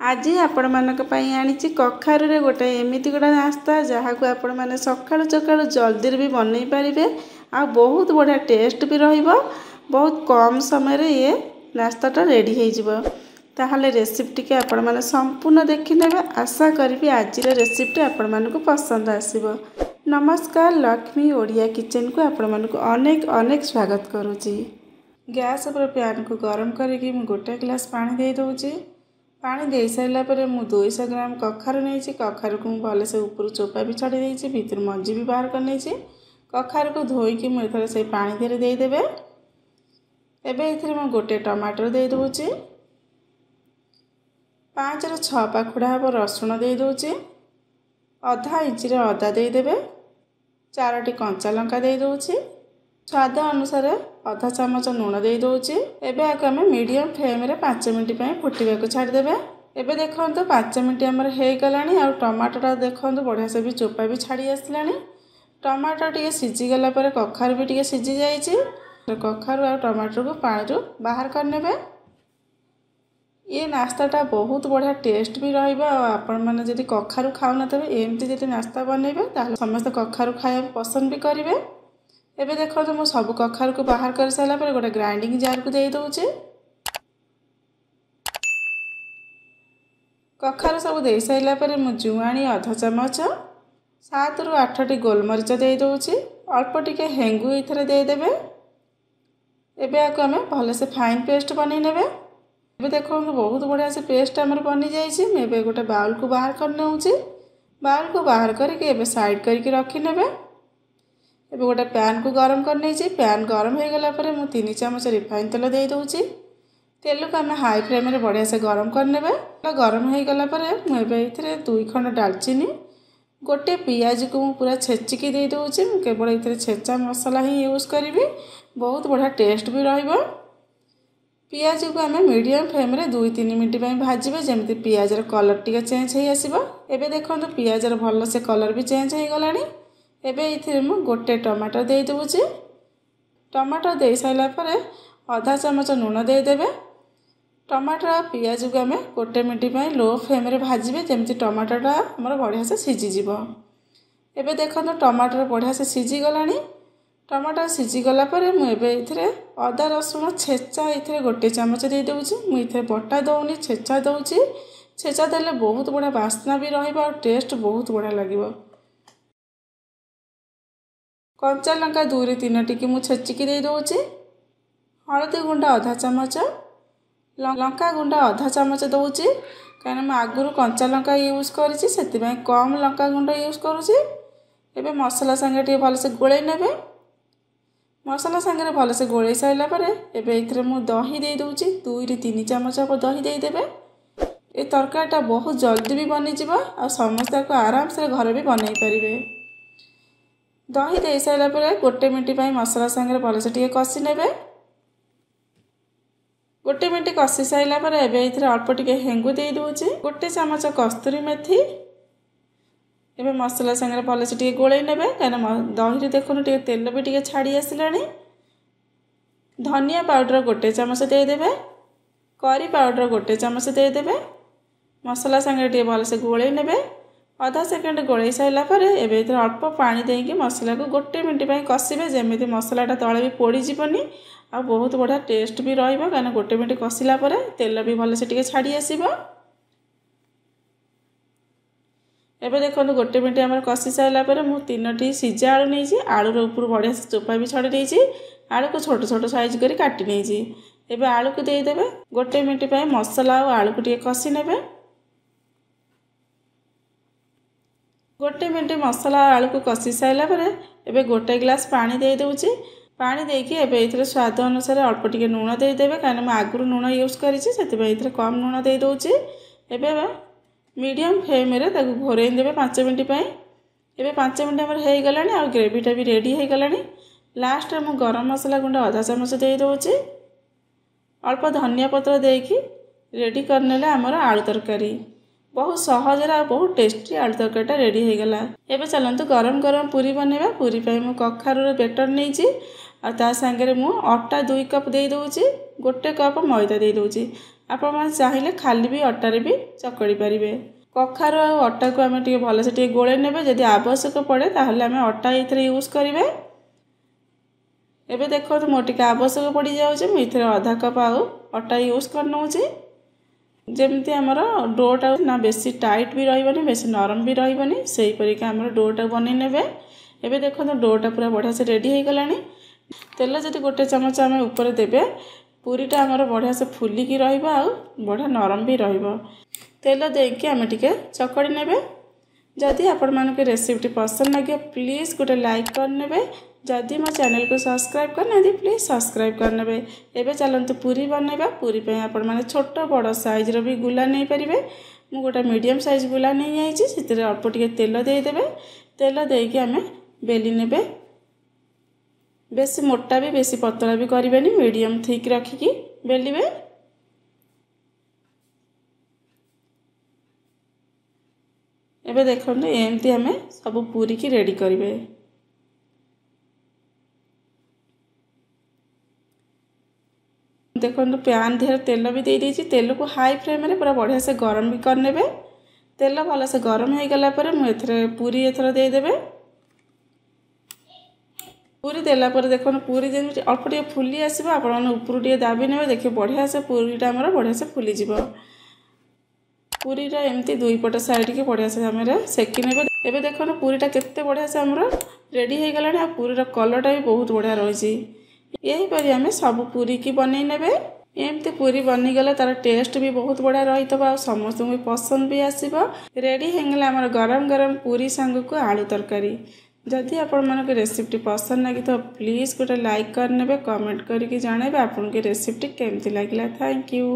आज आपण मानक पई आनिछि कखारु रे गोटे एमिति गोटे नास्ता जहाँ को आपण माने सकाळु सकाळु जल्दी भी बनई पारिबे आ बहुत बढ़िया टेस्ट भी रहिबो। बहुत कम समय रे ये नास्ताटा रेडी हो जिवो। ताहले रेसिपी के आपण माने संपूर्ण देखि नेबे। आशा करिबी आज रेसिपी आपण मानकु पसंद आसीबो। नमस्कार, लक्ष्मी ओडिया किचन को आपण मानकु अनेक अनेक स्वागत करूची। गैस पर पैन को गरम करके मु गोटे ग्लास पानी दे दोची। पानी दे सारा पर मु 200 ग्राम कखारु नहीं। कखारु को भल से ऊपर चोपा भी छाड़ी देती, भीतर मंजी भी बाहर कर नहीं। कखारु को धोईकी मुझे से पानी धीरे देदेवे। एबे इथरे मु गोटे टमाटर दे दूची। 5 ରୁ 6 पाखुड़ा हम रसुण दे दूची। आधा इंच रे अदा दे देबे। 4टी कंचा लंका दे दूची। स्वाद अनुसार आधा चामच लूण दे दूची। एबे आक आम मीडियम फ्लेम रे 5 मिनट पई फुटिबा को छाड़ देबे। एबे देखंतु 5 मिनट हमर हे गलानी आ टमाटोटा देखंतु बढ़िया से भी चोपा भी छाड़ी आसलानी। टमाटो टिके सिझी गला पर कखारु भी टिके सिझी जाईची। कखारु आ टमाटर को पानी रो बाहर कर नेबे। ये नास्ताटा बहुत बढ़िया टेस्ट भी रहिबा। आपण माने जदि कखारु खाउ न तबे एमती जदि नास्ता बनेबे ताले समस्त कखारु खाया पसंद भी करिवे। एबे देखो तो मु सब कखारु को बाहर कर साला पर गोटे ग्राइंडिंग जार को दे दूची। कखारु सब दे साइला पर मु जुआणी आधा चामच, 7 ରୁ 8टी गोलमरीच दे दूची। अल्प टिके हेंगु इथरे दे देबे। एबे आको हमें भले से फाइन पेस्ट बनै नेबे। एबे देखो बहुत बढ़िया से पेस्ट हमर बनी जाईची। मैं एबे गोटे बाउल को बाहर कर नेउची। बाउल को बाहर करके एबे साइड करके रखी नेबे। एबे गोटे पैन को गरम कर नहीं। पैन गरम हो गला पर मु 3 चामच रिफाइन तेल दे दूची। तेल को आम हाई फ्लेम रे बढ़िया से गरम कर नेबे। गरम हो गला पर मु एबे इथरे 2 खंड दालचीनी, गोटे पियाज को मु पूरा छेचिकी दे दूची। मु केवल इथरे छेचा मसाला ही यूज करिवि। बहुत बढ़िया टेस्ट भी रहिबो। पियाज को आम मीडियम फ्लेम रे 2-3 मिनट पई भाजिबे जेमति पियाज र कलर टिके चेंज हे आसीबो। एबे देखंतु पियाज र भल से कलर भी चेंज हे गलानी। एबे इथिरे मु गोटे टमाटर दे दूची। टमाटर दे साइला पर आधा चामच लूण दे देबे। टमाटर आ पियाज को आम गोटे मिनट पई लो फ्लेम रे भाजिबे जेमति टमाटरटा हमर बढ़िया से सिझी जिवो। एबे देखंतु टमाटर बढ़िया से सिझी गलानी। टमाटर सिझी गला पर मु एबे इथिरे अदा रसुण छेचा इथिरे गोटे चामच दे दूची। मु इथिरे बटा दउनी, छेचा दउची। छेचा देले बहुत बढ़िया वासना भी रहिबा और टेस्ट बहुत बढ़िया लागिबो। कंचा लंका 2 ରୁ 3टी की मु छेचिकी दे दूची। हळदी गुंडा आधा चामच, लंका गुंडा आधा चामच दउची। कारण मैं आगुरु कंचा लंका यूज करिछि सेति पई कम लंका गुंडा यूज करूछि। एबे मसाला संगे टे भल से गोळै नेबे। मसाला संगे भल से गोळै साइला पर एबे इथरे मु दही दे दूची। 2 ରୁ 3 चामच आप दही दे देबे। ए तरकारीटा बहुत जल्दी भी बनि जिवो आ समस्त को आराम से घर भी बनई परिबे। दही दे साइला पर गोटे मिनट पई मसाला संगे भल से टिके कसी नेबे। गोटे मिनट कसी साइला पर एबे इथरे अल्प टिके हेंगु दे दूची। गोटे चामच कस्तूरी मेथी। एबे मसाला संगे भल से टिके गोळै नेबे। कारण दही रे देखुनु टिके तेल भी टिके छाड़ी आसिलानी। धनिया पाउडर गोटे चामच दे देबे। करी पाउडर गोटे चामच दे देबे। मसाला संगे टिके भल से गोळै नेबे। आधा सेकेंड गोळै साइला पर एबे इथरे अल्प पानी देकी मसला को गोटे मिनट पई कसिबे जेमिति मसलाटा तळे भी पोड़ी जिवनी आ बहुत बढ़िया टेस्ट भी रहिबो। कारण गोटे मिनट कसिला पर तेल भी भल से टिके छाड़ी आसीबो। एबे देखो गोटे मिनट हमर कसी साइला पर मु 3टी सिझा आलू नहीं। आलू रो ऊपर बढ़िया से चोपा भी छाड़ी देछि। आलू को छोट छोट साइज करी काटी नहीं। एबे आलू को दे देबे। गोटे मिनट पई मसला और आलू को टिके कसी नेबे। गोटे मिनट मसला आलू को कसी साइला पर एबे गोटे ग्लास पानी दे दूची। पानी देकी एबे इथरे स्वाद अनुसार अल्प टिके लूण दे देबे। कारण मैं आगुरु लूण यूज करिछि सेति पई इथरे कम लूण दे दूची। एबे मीडियम फ्लेम रे ताकू घोरै देबे 5 मिनट पई। एबे 5 मिनट हमर हे गलानी आ ग्रेवीटा भी रेडी हे गलानी। लास्ट रे मु गरम मसाला गुंडा आधा चामच दे दूची। अल्प धनिया पत्र देकी रेडी करनेले हमर आलू तरकारी बहुत सहज रा बहुत टेस्टी आलू तरकारीटा रेडी हो गला। एबे चलंतु गरम गरम पूरी बनेबा। पूरी पई मु कखारु रे बेटर नेइची आ ता संगे मु आटा 2 कप दे दोची। गोटे कप मैदा दे दोची। आपन चाहिए खाली भी अटारे भी चकड़ी पारे। कखारु आ अटा को आम टे भलसे टे गोले नेबे जदि आवश्यक पड़े ताहले आम अटा ये यूज करेंगे। एबे देखो तो मोर टिके आवश्यक पड़ जाऊँच मुझे आधा कप आउ अटा यूज कर नौची। जमती आमर डोटा ना बेसी टाइट भी रही बेसी नरम भी रही से परिका आम डोटा बन ने। एबे देखो तो डोटा पूरा बढ़िया से रेडी हो गलानी। तेल जदि गोटे चमच आम ऊपर देबे पूरीटा आमर बढ़िया से फुलिकी रहिबो आ बढ़िया नरम भी रहिबो। तेल देके आम टिके चकड़ी नेबे। जदि आपण मानक रेसिपी पसंद लगे प्लीज़ गोटे लाइक करने। जदि मो चैनल को सब्सक्राइब करना प्लीज़ सब्सक्राइब करने। एबे चलते पूरी बनैबा। पूरी पे आपण माने छोट बड़ साइज रो भी गुला नहीं पारिबे। मु गोटे मीडियम साइज गुला नहीं आइछि सेतिर अल्प टिके तेल दे देबे। तेल देके आम बेली नेबे। बेसी मोटा भी बेसी पतला भी करिबेनी मीडियम थिक रखिकी बेलिबे। एबे देखो एमती आम सब पूरी की रेडी करेंगे। देखो प्यान देहर तेल भी दे दीजिए। तेल को हाई फ्लेम में पूरा बढ़िया से गरम भी करने। तेल भल से गरम हो गला मुझे पूरी एथर देदेवे। पूरी देला पर देखो पूरी जमी अल्प टे फुली आसो आपण ऊपर टे दाबी ने देखिए बढ़िया से पूरीटा आमर बढ़िया से फुलीज। पूरीटा एमती दुई पट साइड के बढ़िया से आम सेकी ने। एबे देखो पूरीटा केते बढ़िया से आमर रेडी हो गला। पूरीर कलरटा भी बहुत बढ़िया रही। यहीपरि आम सब पूरी की बनई ने। एमती पूरी बनीगले तार टेस्ट भी बहुत बढ़िया रही आ समस्त भी पसंद भी आसो। रेडी होगला आमर गरम गरम पूरी सांग को आलू तरकारी। जदि आपण मानक रेसिपी पसंद लगी तो प्लीज़ गोटे लाइक करने। कमेंट करके जानवे आपन के रेसिपी केमती लगिला। Thank you.